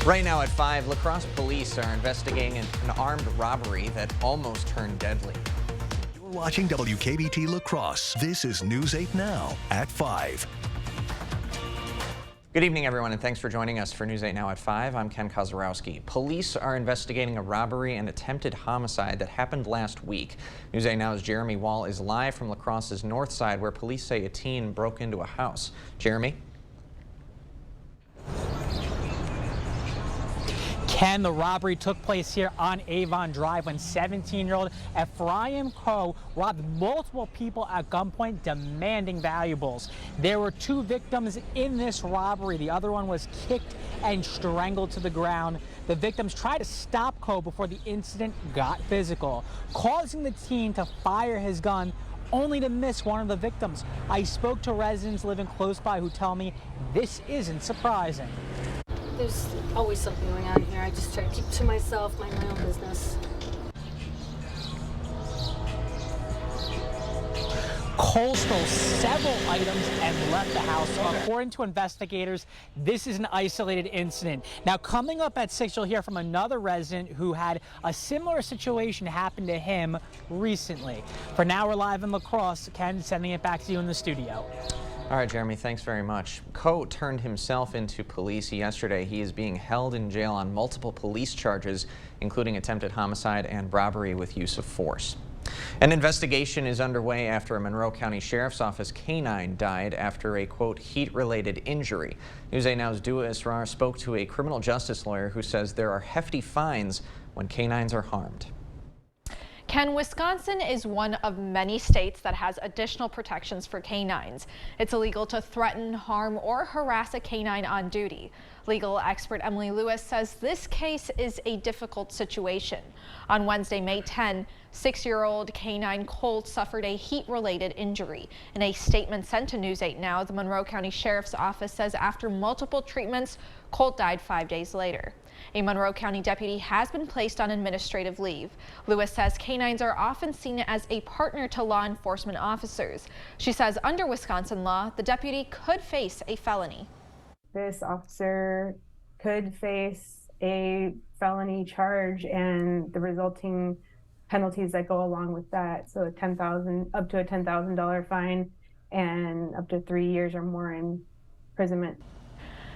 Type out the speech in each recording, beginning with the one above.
Right now at 5, La Crosse police are investigating an armed robbery that almost turned deadly. You're watching WKBT La Crosse. This is News 8 Now at 5. Good evening, everyone, and thanks for joining us for News 8 Now at 5. I'm Ken Kozarowski. Police are investigating a robbery and attempted homicide that happened last week. News 8 Now's Jeremy Wall is live from La Crosse's north side, where police say a teen broke into a house. Jeremy? Ken, the robbery took place here on Avon Drive when 17-year-old Ephraim Coe robbed multiple people at gunpoint, demanding valuables. There were 2 victims in this robbery. The other one was kicked and strangled to the ground. The victims tried to stop Coe before the incident got physical, causing the teen to fire his gun, only to miss one of the victims. I spoke to residents living close by who tell me this isn't surprising. There's always something going on here. I just try to keep to myself, mind my own business. Cole stole several items and left the house. So according to investigators, this is an isolated incident. Now, coming up at 6, you'll hear from another resident who had a similar situation happen to him recently. For now, we're live in La Crosse. Ken, sending it back to you in the studio. All right, Jeremy, thanks very much. Coe turned himself into police yesterday. He is being held in jail on multiple police charges, including attempted homicide and robbery with use of force. An investigation is underway after a Monroe County Sheriff's Office canine died after a, quote, heat-related injury. News 8 Now's Dua Israr spoke to a criminal justice lawyer who says there are hefty fines when canines are harmed. Ken, Wisconsin is one of many states that has additional protections for canines. It's illegal to threaten, harm, or harass a canine on duty. Legal expert Emily Lewis says this case is a difficult situation. On Wednesday, May 10, 6-year-old canine Colt suffered a heat-related injury. In a statement sent to News 8 Now, the Monroe County Sheriff's Office says after multiple treatments, Colt died 5 days later. A Monroe County deputy has been placed on administrative leave. Lewis says canines are often seen as a partner to law enforcement officers. She says under Wisconsin law, the deputy could face a felony. This officer could face a felony charge and the resulting penalties that go along with that. So up to a $10,000 fine and up to 3 years or more in imprisonment.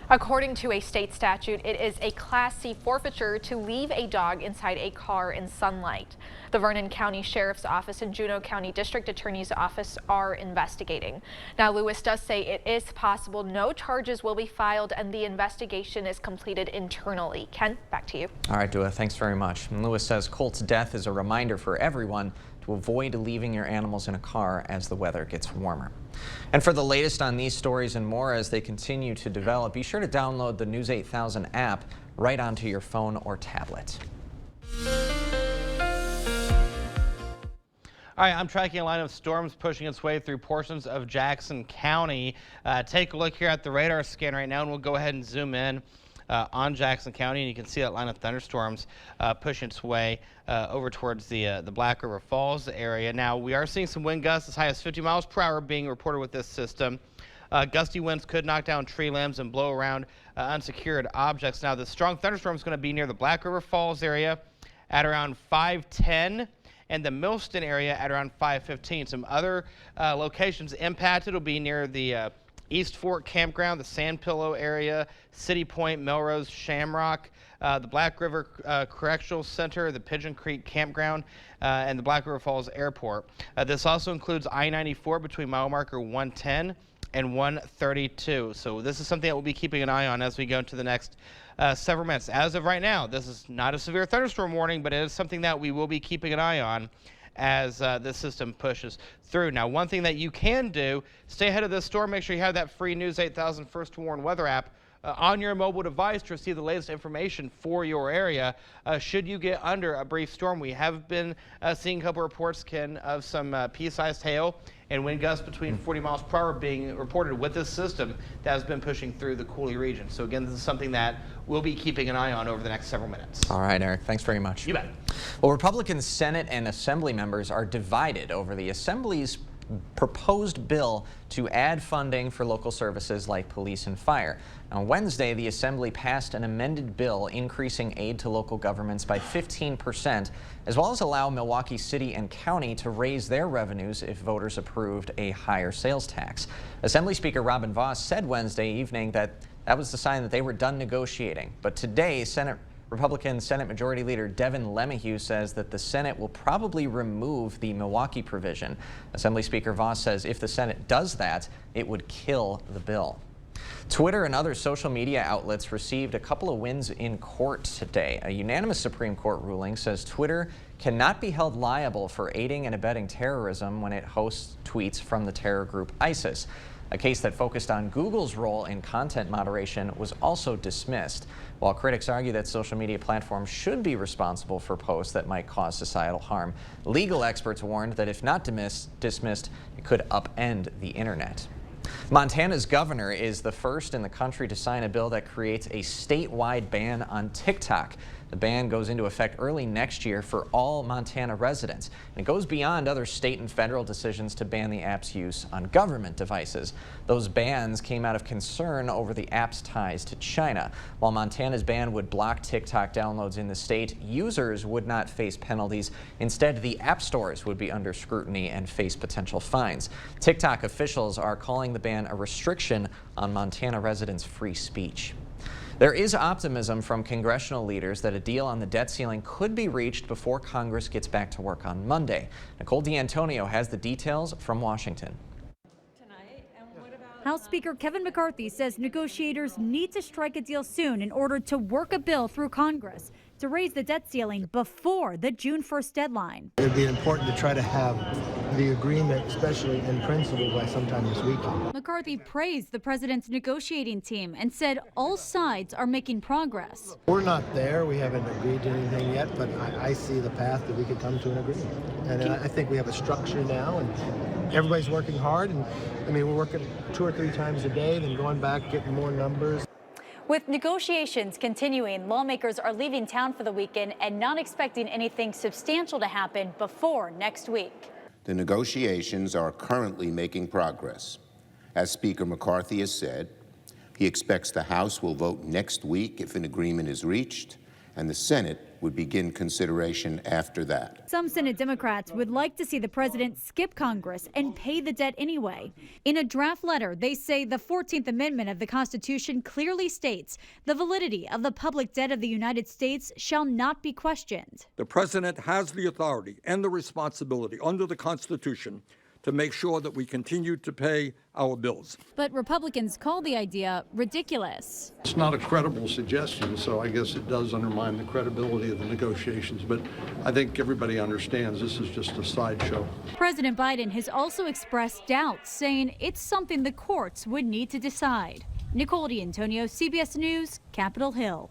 According to a state statute, it is a Class C forfeiture to leave a dog inside a car in sunlight. The Vernon County Sheriff's Office and Juneau County District Attorney's Office are investigating. Now, Lewis does say it is possible no charges will be filed and the investigation is completed internally. Ken, back to you. All right, Dua, thanks very much. And Lewis says Colt's death is a reminder for everyone to avoid leaving your animals in a car as the weather gets warmer. And for the latest on these stories and more as they continue to develop, be sure to download the News 8000 app right onto your phone or tablet. All right, I'm tracking a line of storms pushing its way through portions of Jackson County. Take a look here at the radar scan right now, and we'll go ahead and zoom in on Jackson County, and you can see that line of thunderstorms pushing its way over towards the Black River Falls area. Now, we are seeing some wind gusts as high as 50 miles per hour being reported with this system. Gusty winds could knock down tree limbs and blow around unsecured objects. Now, the strong thunderstorm is going to be near the Black River Falls area at around 5:10. And the Millston area at around 5:15. Some other locations impacted will be near the East Fork Campground, the Sand Pillow area, City Point, Melrose, Shamrock, the Black River Correctional Center, the Pigeon Creek Campground, and the Black River Falls Airport. This also includes I-94 between mile marker 110 and 132. So this is something that we'll be keeping an eye on as we go into the next several minutes. As of right now, this is not a severe thunderstorm warning, but it is something that we will be keeping an eye on as this system pushes through. Now, one thing that you can do, stay ahead of this storm. Make sure you have that free News 8000 First to Warn weather app on your mobile device to receive the latest information for your area. Should you get under a brief storm, we have been seeing a couple reports, Ken, of some pea-sized hail and wind gusts between 40 miles per hour being reported with this system that has been pushing through the Cooley region. So again, this is something that we'll be keeping an eye on over the next several minutes. All right, Eric, thanks very much. You bet. Well, Republican Senate and Assembly members are divided over the Assembly's proposed bill to add funding for local services like police and fire. On Wednesday, the Assembly passed an amended bill increasing aid to local governments by 15%, as well as allow Milwaukee City and County to raise their revenues if voters approved a higher sales tax. Assembly Speaker Robin Vos said Wednesday evening that was the sign that they were done negotiating. But today, Republican Senate Majority Leader Devin LeMahieu says that the Senate will probably remove the Milwaukee provision. Assembly Speaker Vos says if the Senate does that, it would kill the bill. Twitter and other social media outlets received a couple of wins in court today. A unanimous Supreme Court ruling says Twitter cannot be held liable for aiding and abetting terrorism when it hosts tweets from the terror group ISIS. A case that focused on Google's role in content moderation was also dismissed. While critics argue that social media platforms should be responsible for posts that might cause societal harm, legal experts warned that if not dismissed, it could upend the internet. Montana's governor is the first in the country to sign a bill that creates a statewide ban on TikTok. The ban goes into effect early next year for all Montana residents. And it goes beyond other state and federal decisions to ban the app's use on government devices. Those bans came out of concern over the app's ties to China. While Montana's ban would block TikTok downloads in the state, users would not face penalties. Instead, the app stores would be under scrutiny and face potential fines. TikTok officials are calling the ban a restriction on Montana residents' free speech. There is optimism from congressional leaders that a deal on the debt ceiling could be reached before Congress gets back to work on Monday. Nicole D'Antonio has the details from Washington. House Speaker Kevin McCarthy says negotiators need to strike a deal soon in order to work a bill through Congress to raise the debt ceiling before the June 1st deadline. It would be important to try to have the agreement, especially in principle, by sometime this weekend. McCarthy praised the president's negotiating team and said all sides are making progress. We're not there. We haven't agreed to anything yet, but I see the path that we could come to an agreement. And I think we have a structure now, and everybody's working hard. And I mean, we're working 2 or 3 times a day, then going back, getting more numbers. With negotiations continuing, lawmakers are leaving town for the weekend and not expecting anything substantial to happen before next week. The negotiations are currently making progress. As Speaker McCarthy has said, he expects the House will vote next week if an agreement is reached, and the Senate would begin consideration after that. Some Senate Democrats would like to see the president skip Congress and pay the debt anyway. In a draft letter, they say the 14th Amendment of the Constitution clearly states the validity of the public debt of the United States shall not be questioned. The president has the authority and the responsibility under the Constitution to make sure that we continue to pay our bills. But Republicans call the idea ridiculous. It's not a credible suggestion, so I guess it does undermine the credibility of the negotiations, but I think everybody understands this is just a sideshow. President Biden has also expressed doubts, saying it's something the courts would need to decide. Nicole D'Antonio, CBS News, Capitol Hill.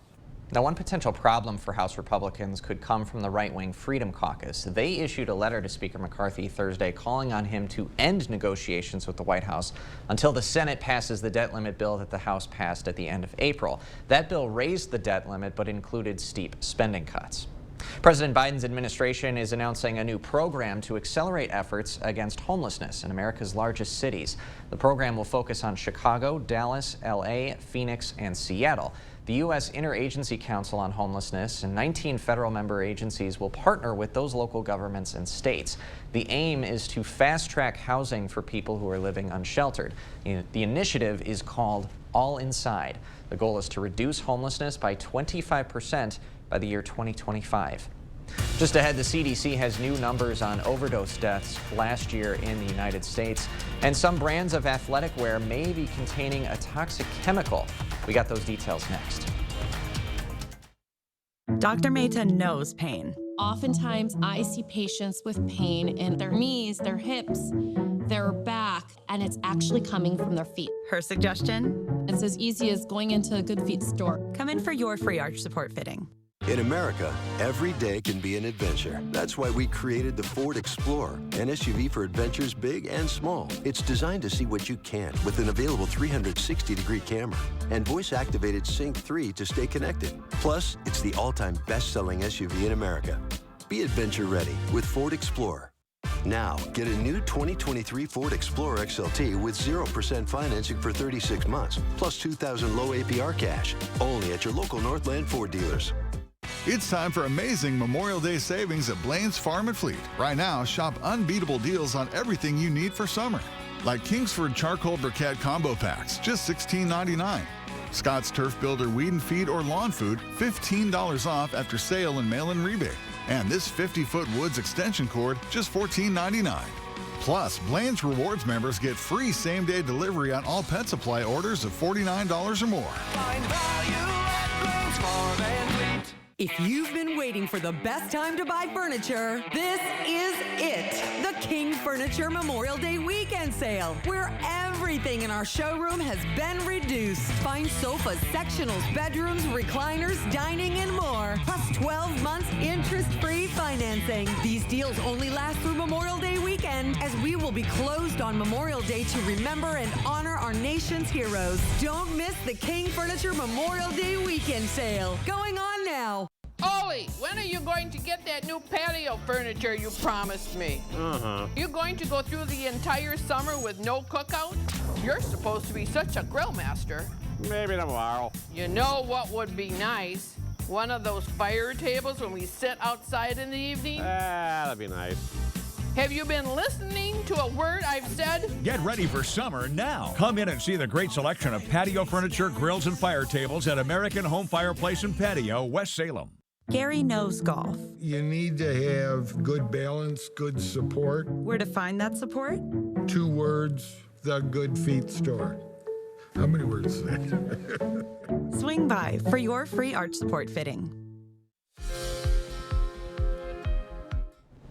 Now, one potential problem for House Republicans could come from the right-wing Freedom Caucus. They issued a letter to Speaker McCarthy Thursday calling on him to end negotiations with the White House until the Senate passes the debt limit bill that the House passed at the end of April. That bill raised the debt limit but included steep spending cuts. President Biden's administration is announcing a new program to accelerate efforts against homelessness in America's largest cities. The program will focus on Chicago, Dallas, LA, Phoenix, and Seattle. The U.S. Interagency Council on Homelessness and 19 federal member agencies will partner with those local governments and states. The aim is to fast-track housing for people who are living unsheltered. The initiative is called All Inside. The goal is to reduce homelessness by 25% by the year 2025. Just ahead, the CDC has new numbers on overdose deaths last year in the United States, and some brands of athletic wear may be containing a toxic chemical. We got those details next. Dr. Mehta knows pain. Oftentimes, I see patients with pain in their knees, their hips, their back, and it's actually coming from their feet. Her suggestion? It's as easy as going into a Good Feet store. Come in for your free arch support fitting. In America, every day can be an adventure. That's why we created the Ford Explorer, an SUV for adventures big and small. It's designed to see what you can't with an available 360-degree camera and voice-activated Sync 3 to stay connected. Plus, it's the all-time best-selling SUV in America. Be adventure ready with Ford Explorer. Now, get a new 2023 Ford Explorer XLT with 0% financing for 36 months, plus $2,000 low APR cash. Only at your local Northland Ford dealers. It's time for amazing Memorial Day savings at Blaine's Farm and Fleet. Right now, shop unbeatable deals on everything you need for summer. Like Kingsford Charcoal Briquette Combo Packs, just $16.99. Scott's Turf Builder Weed and Feed or Lawn Food, $15 off after sale and mail-in rebate. And this 50-foot Woods extension cord, just $14.99. Plus, Blaine's Rewards members get free same-day delivery on all pet supply orders of $49 or more. Find value at Blaine's Farm and Fleet. If you've been waiting for the best time to buy furniture, this is it. The King Furniture Memorial Day Weekend Sale, where everything in our showroom has been reduced. Find sofas, sectionals, bedrooms, recliners, dining, and more. Plus 12 months interest-free financing. These deals only last through Memorial Day weekend, as we will be closed on Memorial Day to remember and honor our nation's heroes. Don't miss the King Furniture Memorial Day Weekend Sale. Going on now. Ollie, when are you going to get that new patio furniture you promised me? You going to go through the entire summer with no cookout? You're supposed to be such a grill master. Maybe tomorrow. You know what would be nice? One of those fire tables when we sit outside in the evening? That'd be nice. Have you been listening to a word I've said? Get ready for summer now. Come in and see the great selection of patio furniture, grills, and fire tables at American Home Fireplace and Patio, West Salem. Gary knows golf. You need to have good balance, good support. Where to find that support? 2 words, The Good Feet Store. How many words is that? Swing by for your free arch support fitting.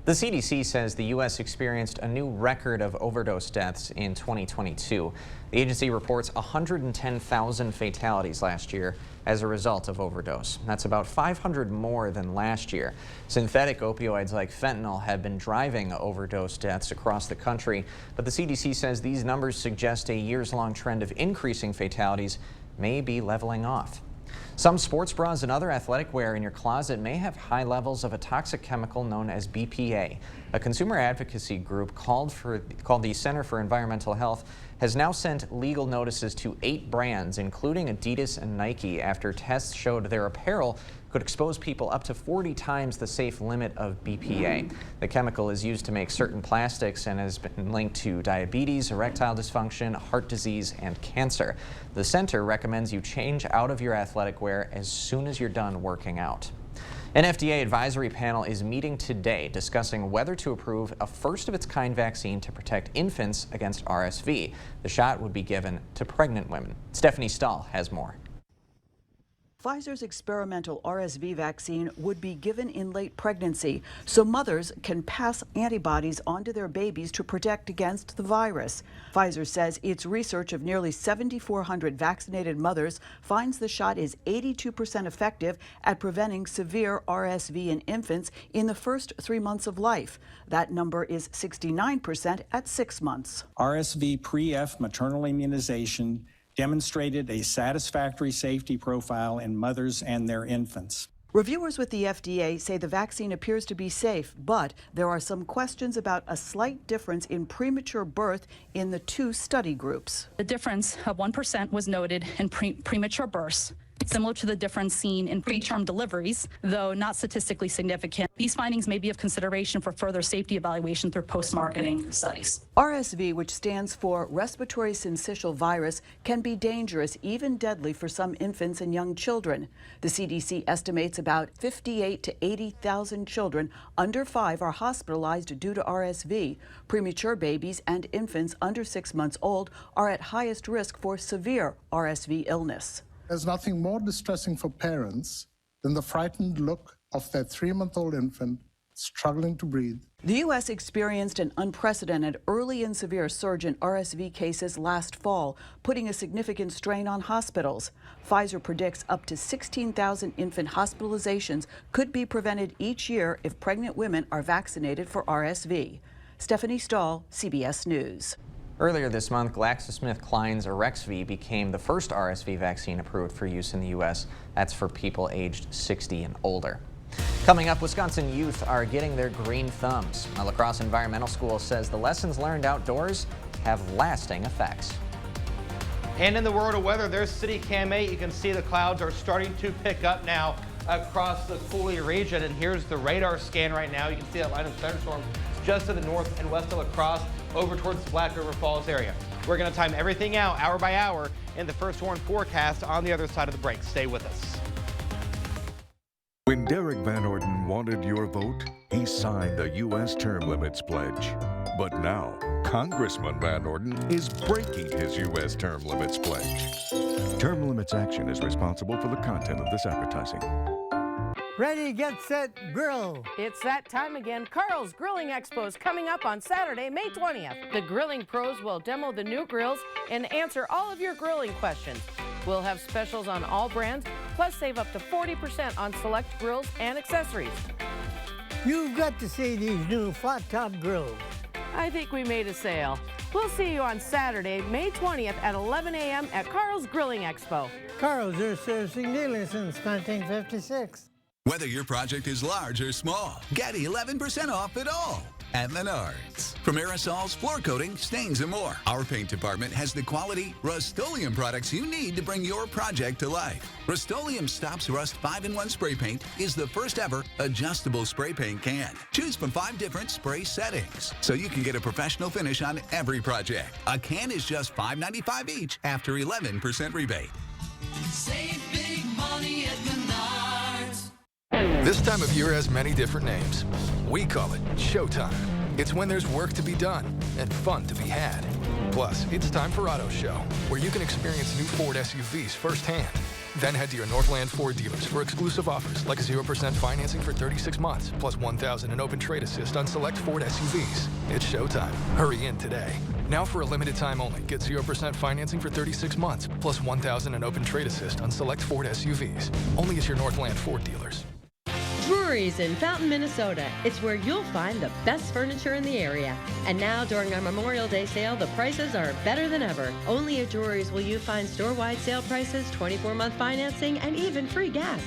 The CDC says the U.S. experienced a new record of overdose deaths in 2022. The agency reports 110,000 fatalities last year as a result of overdose. That's about 500 more than last year. Synthetic opioids like fentanyl have been driving overdose deaths across the country, but the CDC says these numbers suggest a years-long trend of increasing fatalities may be leveling off. Some sports bras and other athletic wear in your closet may have high levels of a toxic chemical known as BPA. A consumer advocacy group called the Center for Environmental Health has now sent legal notices to 8 brands, including Adidas and Nike, after tests showed their apparel could expose people up to 40 times the safe limit of BPA. The chemical is used to make certain plastics and has been linked to diabetes, erectile dysfunction, heart disease, and cancer. The center recommends you change out of your athletic wear as soon as you're done working out. An FDA advisory panel is meeting today discussing whether to approve a first-of-its-kind vaccine to protect infants against RSV. The shot would be given to pregnant women. Stephanie Stahl has more. Pfizer's experimental RSV vaccine would be given in late pregnancy so mothers can pass antibodies onto their babies to protect against the virus. Pfizer says its research of nearly 7,400 vaccinated mothers finds the shot is 82% effective at preventing severe RSV in infants in the first 3 months of life. That number is 69% at 6 months. RSV pre-F maternal immunization demonstrated a satisfactory safety profile in mothers and their infants. Reviewers with the FDA say the vaccine appears to be safe, but there are some questions about a slight difference in premature birth in the 2 study groups. The difference of 1% was noted in premature births, similar to the difference seen in preterm deliveries, though not statistically significant. These findings may be of consideration for further safety evaluation through post-marketing studies. RSV, which stands for respiratory syncytial virus, can be dangerous, even deadly for some infants and young children. The CDC estimates about 58,000 to 80,000 children under 5 are hospitalized due to RSV. Premature babies and infants under 6 months old are at highest risk for severe RSV illness. There's nothing more distressing for parents than the frightened look of their 3-month-old infant struggling to breathe. The U.S. experienced an unprecedented early and severe surge in RSV cases last fall, putting a significant strain on hospitals. Pfizer predicts up to 16,000 infant hospitalizations could be prevented each year if pregnant women are vaccinated for RSV. Stephanie Stahl, CBS News. Earlier this month, GlaxoSmithKline's Arexvy became the first RSV vaccine approved for use in the U.S. That's for people aged 60 and older. Coming up, Wisconsin youth are getting their green thumbs. A La Crosse Environmental School says the lessons learned outdoors have lasting effects. And in the world of weather, there's City Cam 8. You can see the clouds are starting to pick up now across the Cooley region. And here's the radar scan right now. You can see that line of thunderstorms just to the north and west of La Crosse over towards the Black River Falls area. We're going to time everything out hour by hour in the First Warn forecast on the other side of the break. Stay with us. When Derek Van Orden wanted your vote, he signed the U.S. Term Limits Pledge. But now, Congressman Van Orden is breaking his U.S. Term Limits Pledge. Term Limits Action is responsible for the content of this advertising. Ready, get set, grill. It's that time again. Carl's Grilling Expo is coming up on Saturday, May 20th. The grilling pros will demo the new grills and answer all of your grilling questions. We'll have specials on all brands, plus save up to 40% on select grills and accessories. You've got to see these new flat top grills. I think we made a sale. We'll see you on Saturday, May 20th at 11 a.m. at Carl's Grilling Expo. Carl's are servicing nearly since 1956. Whether your project is large or small, get 11% off it all at Menards. From aerosols, floor coating, stains, and more, our paint department has the quality Rust-Oleum products you need to bring your project to life. Rust-Oleum Stops Rust 5-in-1 spray paint is the first ever adjustable spray paint can. Choose from 5 different spray settings, so you can get a professional finish on every project. A can is just $5.95 each after 11% rebate. Save big money at Menards. This time of year has many different names. We call it Showtime. It's when there's work to be done and fun to be had. Plus, it's time for Auto Show, where you can experience new Ford SUVs firsthand. Then head to your Northland Ford dealers for exclusive offers like 0% financing for 36 months, plus $1,000 in open trade assist on select Ford SUVs. It's showtime. Hurry in today. Now for a limited time only, get 0% financing for 36 months, plus $1,000 in open trade assist on select Ford SUVs. Only at your Northland Ford dealers. Drury's in Fountain, Minnesota. It's where you'll find the best furniture in the area. And now, during our Memorial Day sale, the prices are better than ever. Only at Drury's will you find store-wide sale prices, 24-month financing, and even free gas.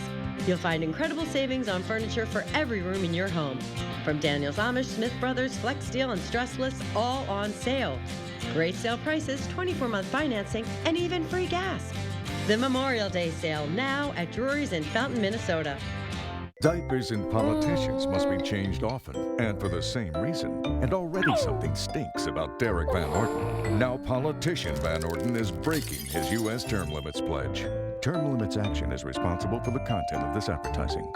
You'll find incredible savings on furniture for every room in your home. From Daniels Amish, Smith Brothers, Flex Steel, and Stressless, all on sale. Great sale prices, 24-month financing, and even free gas. The Memorial Day sale now at Drury's in Fountain, Minnesota. Diapers and politicians must be changed often, and for the same reason. And already something stinks about Derek Van Orden. Now politician Van Orden is breaking his U.S. Term Limits Pledge. Term Limits Action is responsible for the content of this advertising.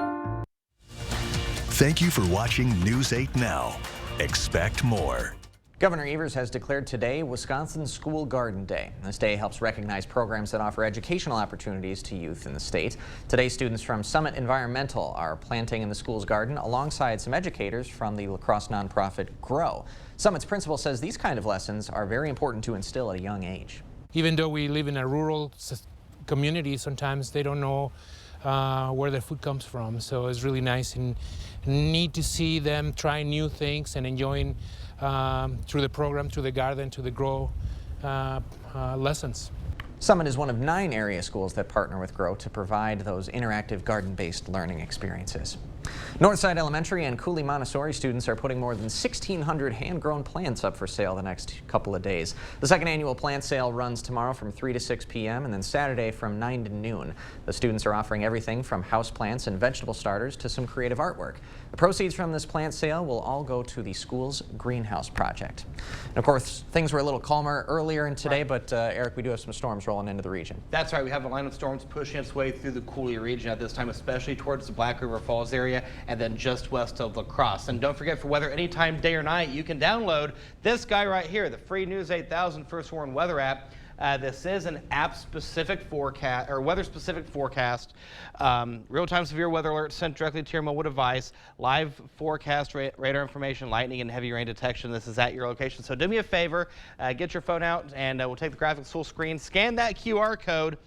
Thank you for watching News 8 Now. Expect more. Governor Evers has declared today Wisconsin School Garden Day. This day helps recognize programs that offer educational opportunities to youth in the state. Today, students from Summit Environmental are planting in the school's garden alongside some educators from the La Crosse nonprofit GROW. Summit's principal says these kind of lessons are very important to instill at a young age. Even though we live in a rural community, sometimes they don't know where their food comes from. So it's really nice and neat to see them try new things and enjoying through the program, through the garden, to the GROW lessons. Summit is one of 9 area schools that partner with GROW to provide those interactive garden-based learning experiences. Northside Elementary and Cooley Montessori students are putting more than 1,600 hand-grown plants up for sale the next couple of days. The second annual plant sale runs tomorrow from 3 to 6 p.m. and then Saturday from 9 to noon. The students are offering everything from houseplants and vegetable starters to some creative artwork. The proceeds from this plant sale will all go to the school's greenhouse project. And of course, things were a little calmer earlier in today, but Eric, we do have some storms rolling into the region. That's right. We have a line of storms pushing its way through the Cooley region at this time, especially towards the Black River Falls area and then just west of La Crosse. And don't forget, for weather anytime, day or night, you can download this guy right here, the free News 8000 First Warn weather app. This is an app-specific forecast, or weather-specific forecast. Real-time severe weather alerts sent directly to your mobile device. Live forecast, radar information, lightning, and heavy rain detection. This is at your location. So do me a favor, get your phone out, and we'll take the graphics full screen. Scan that QR code,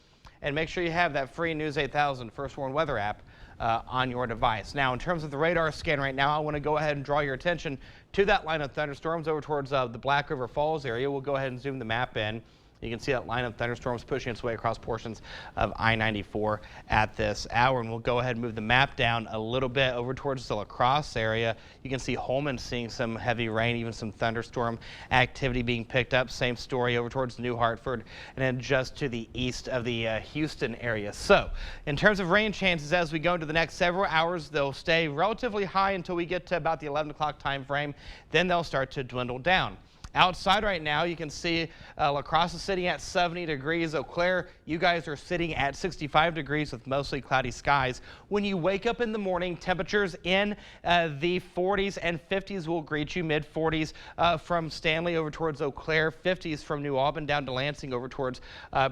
and make sure you have that free News 8000 First Warn weather app on your device. Now, in terms of the radar scan right now, I want to go ahead and draw your attention to that line of thunderstorms over towards the Black River Falls area. We'll go ahead and zoom the map in. You can see that line of thunderstorms pushing its way across portions of I-94 at this hour. And we'll go ahead and move the map down a little bit over towards the La Crosse area. You can see Holman seeing some heavy rain, even some thunderstorm activity being picked up. Same story over towards New Hartford and then just to the east of the Houston area. So in terms of rain chances as we go into the next several hours, they'll stay relatively high until we get to about the 11 o'clock time frame. Then they'll start to dwindle down. Outside right now, you can see La Crosse is sitting at 70 degrees. Eau Claire, you guys are sitting at 65 degrees with mostly cloudy skies. When you wake up in the morning, temperatures in the 40s and 50s will greet you. Mid 40s from Stanley over towards Eau Claire, 50s from New Albany down to Lansing over towards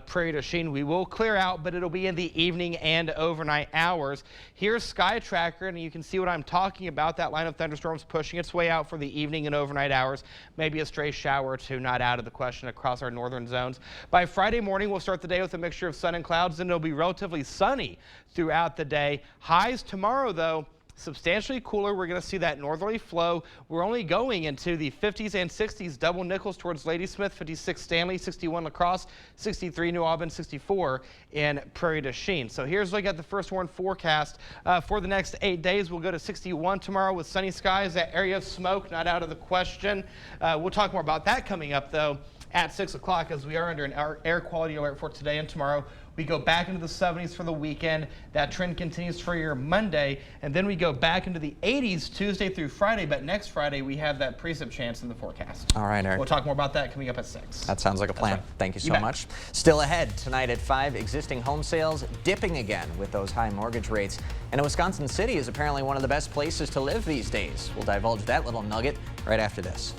Prairie du Chien. We will clear out, but it'll be in the evening and overnight hours. Here's Sky Tracker, and you can see what I'm talking about. That line of thunderstorms pushing its way out for the evening and overnight hours. Maybe a stray shower or two not out of the question across our northern zones. By Friday morning, we'll start the day with a mixture of sun and clouds, and it'll be relatively sunny throughout the day. Highs tomorrow, though, substantially cooler. We're going to see that northerly flow. We're only going into the 50s and 60s. Double Nichols towards Ladysmith, 56 Stanley, 61 La Crosse, 63 New Albany, 64 in Prairie du Chien. So here's a look at the first warn forecast for the next 8 days. We'll go to 61 tomorrow with sunny skies. That area of smoke not out of the question. We'll talk more about that coming up, though, at 6 o'clock as we are under an air quality alert for today and tomorrow. We go back into the 70s for the weekend. That trend continues for your Monday, and then we go back into the 80s Tuesday through Friday. But next Friday, we have that precip chance in the forecast. All right, Eric. We'll talk more about that coming up at 6. That sounds like a plan. Right. Thank you so much. Still ahead tonight at 5, existing home sales dipping again with those high mortgage rates. And Wisconsin City is apparently one of the best places to live these days. We'll divulge that little nugget right after this.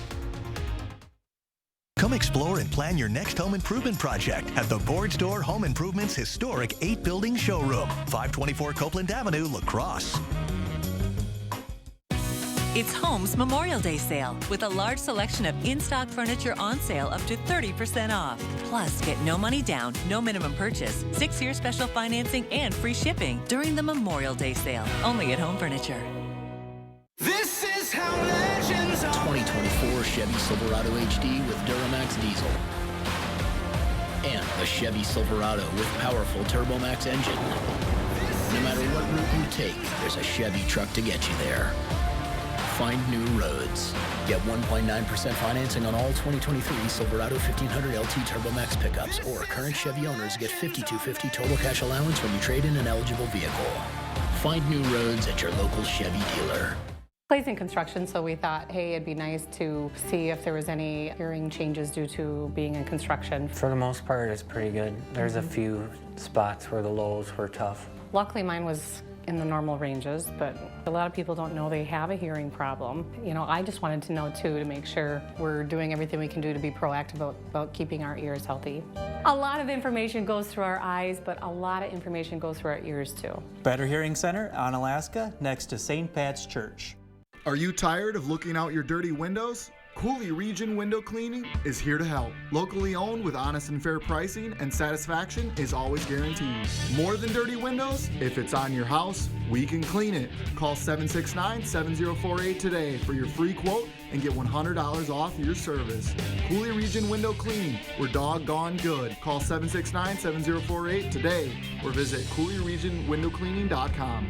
Come explore and plan your next home improvement project at the Board Store Home Improvement's historic 8-building showroom, 524 Copeland Avenue, La Crosse. It's Home's Memorial Day sale with a large selection of in-stock furniture on sale up to 30% off. Plus, get no money down, no minimum purchase, 6-year special financing, and free shipping during the Memorial Day sale, only at Home Furniture. This is how legends are. 2024 Chevy Silverado HD with Duramax diesel. And the Chevy Silverado with powerful TurboMax engine. No matter what route you take, there's a Chevy truck to get you there. Find new roads. Get 1.9% financing on all 2023 Silverado 1500 LT TurboMax pickups, or current Chevy owners get $5,250 total cash allowance when you trade in an eligible vehicle. Find new roads at your local Chevy dealer. Clay's in construction, so we thought, hey, it'd be nice to see if there was any hearing changes due to being in construction. For the most part, it's pretty good. There's a few spots where the lows were tough. Luckily, mine was in the normal ranges, but a lot of people don't know they have a hearing problem. You know, I just wanted to know, too, to make sure we're doing everything we can do to be proactive about keeping our ears healthy. A lot of information goes through our eyes, but a lot of information goes through our ears, too. Better Hearing Center on Alaska, next to St. Pat's Church. Are you tired of looking out your dirty windows? Coulee Region Window Cleaning is here to help. Locally owned with honest and fair pricing, and satisfaction is always guaranteed. More than dirty windows? If it's on your house, we can clean it. Call 769-7048 today for your free quote and get $100 off your service. Coulee Region Window Cleaning, we're doggone good. Call 769-7048 today or visit CooleyRegionWindowCleaning.com.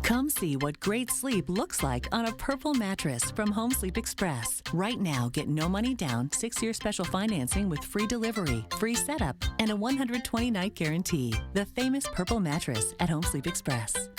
Come see what great sleep looks like on a Purple mattress from Home Sleep Express. Right now, get no money down, 6-year special financing with free delivery, free setup, and a 120-night guarantee. The famous Purple mattress at Home Sleep Express.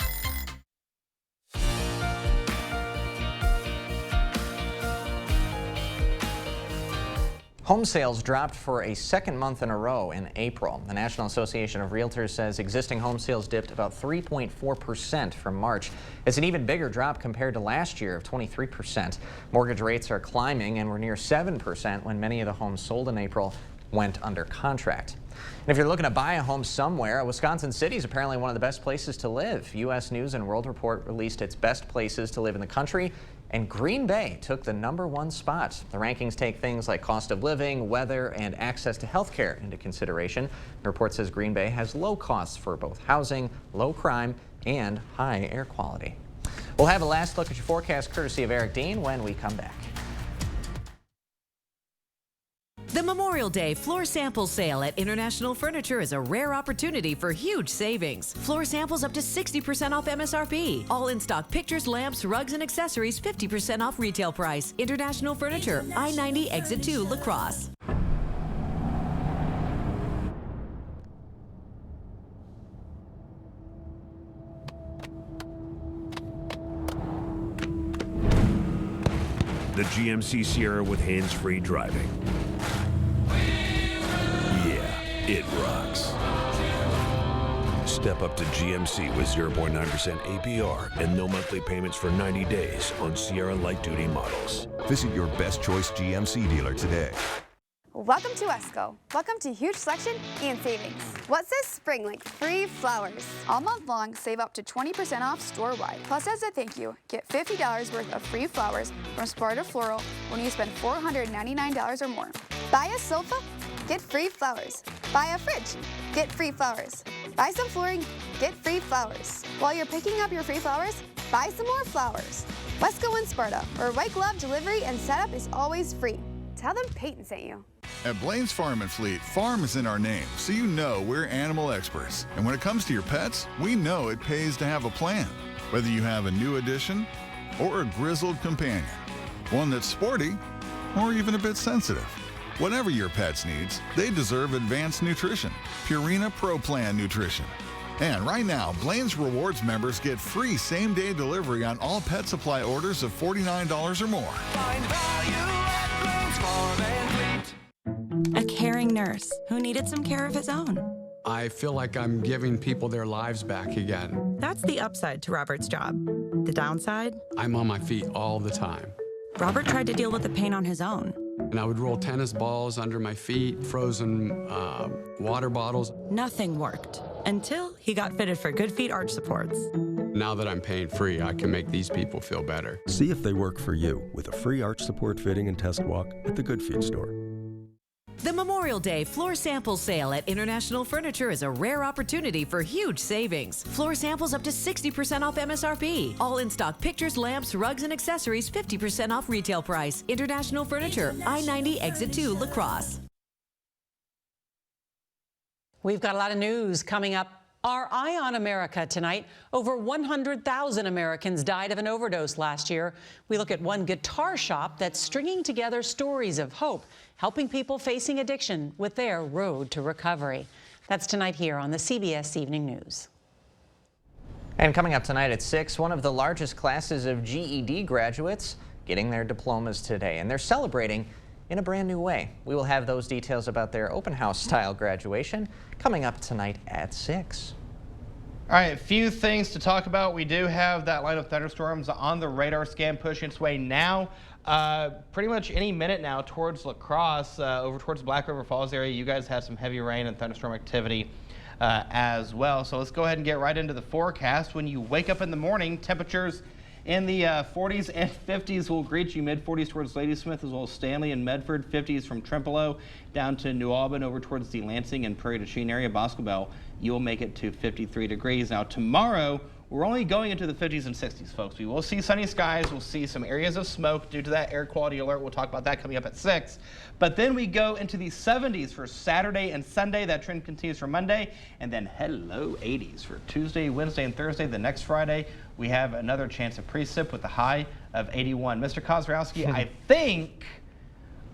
Home sales dropped for a second month in a row in April. The National Association of Realtors says existing home sales dipped about 3.4% from March. It's an even bigger drop compared to last year of 23%. Mortgage rates are climbing and were near 7% when many of the homes sold in April went under contract. And if you're looking to buy a home somewhere, Wisconsin City is apparently one of the best places to live. U.S. News and World Report released its best places to live in the country, and Green Bay took the #1 spot. The rankings take things like cost of living, weather, and access to health care into consideration. The report says Green Bay has low costs for both housing, low crime, and high air quality. We'll have a last look at your forecast courtesy of Eric Dean when we come back. Memorial Day floor sample sale at International Furniture is a rare opportunity for huge savings. Floor samples up to 60% off MSRP. All in-stock pictures, lamps, rugs, and accessories 50% off retail price. International Furniture, I-90 Exit 2, La Crosse. The GMC Sierra with hands-free driving. Yeah, it rocks. Step up to GMC with 0.9% APR and no monthly payments for 90 days on Sierra light-duty models. Visit your best choice GMC dealer today. Welcome to Wesco. Welcome to huge selection and savings. What's this spring like? Free flowers. All month long, save up to 20% off store-wide. Plus, as a thank you, get $50 worth of free flowers from Sparta Floral when you spend $499 or more. Buy a sofa, get free flowers. Buy a fridge, get free flowers. Buy some flooring, get free flowers. While you're picking up your free flowers, buy some more flowers. Wesco and Sparta, where white glove delivery and setup is always free. Tell them Peyton sent you. At Blaine's Farm and Fleet, farm is in our name, so you know we're animal experts. And when it comes to your pets, we know it pays to have a plan. Whether you have a new addition or a grizzled companion, one that's sporty or even a bit sensitive. Whatever your pet's needs, they deserve advanced nutrition. Purina Pro Plan Nutrition. And right now, Blaine's Rewards members get free same-day delivery on all pet supply orders of $49 or more. Find value at Blaine's Farm and Fleet. A caring nurse who needed some care of his own. I feel like I'm giving people their lives back again. That's the upside to Robert's job. The downside? I'm on my feet all the time. Robert tried to deal with the pain on his own. And I would roll tennis balls under my feet, frozen water bottles. Nothing worked until he got fitted for Good Feet arch supports. Now that I'm pain-free, I can make these people feel better. See if they work for you with a free arch support fitting and test walk at the Good Feet store. The Memorial Day floor sample sale at International Furniture is a rare opportunity for huge savings. Floor samples up to 60% off MSRP. All in-stock pictures, lamps, rugs, and accessories 50% off retail price. International Furniture, I-90 Exit 2, La Crosse. We've got a lot of news coming up. Our Eye on America tonight. Over 100,000 Americans died of an overdose last year. We look at one guitar shop that's stringing together stories of hope, helping people facing addiction with their road to recovery. That's tonight here on the CBS Evening News. And coming up tonight at 6, one of the largest classes of GED graduates getting their diplomas today, and they're celebrating in a brand new way. We will have those details about their open house style graduation coming up tonight at 6. All right, a few things to talk about. We do have that line of thunderstorms on the radar scan pushing its way now. Pretty much any minute now towards La Crosse, over towards the Black River Falls area. You guys have some heavy rain and thunderstorm activity as well. So let's go ahead and get right into the forecast. When you wake up in the morning, temperatures in the 40s and 50s will greet you. Mid-40s towards Ladysmith as well as Stanley and Medford. 50s from Trempealeau down to New Albin over towards the Lansing and Prairie du Chien area. Boscobel, you'll make it to 53 degrees. Now tomorrow, we're only going into the 50s and 60s, folks. We will see sunny skies. We'll see some areas of smoke due to that air quality alert. We'll talk about that coming up at 6. But then we go into the 70s for Saturday and Sunday. That trend continues for Monday. And then hello 80s for Tuesday, Wednesday, and Thursday. The next Friday, we have another chance of precip with a high of 81. Mr. Kozrowski, I think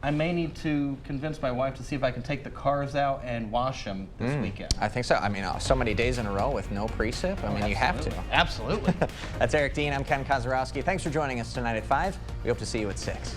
I may need to convince my wife to see if I can take the cars out and wash them this weekend. I think so. I mean, so many days in a row with no precip. I mean, you have to. Absolutely. That's Eric Dean. I'm Ken Kozrowski. Thanks for joining us tonight at 5. We hope to see you at 6.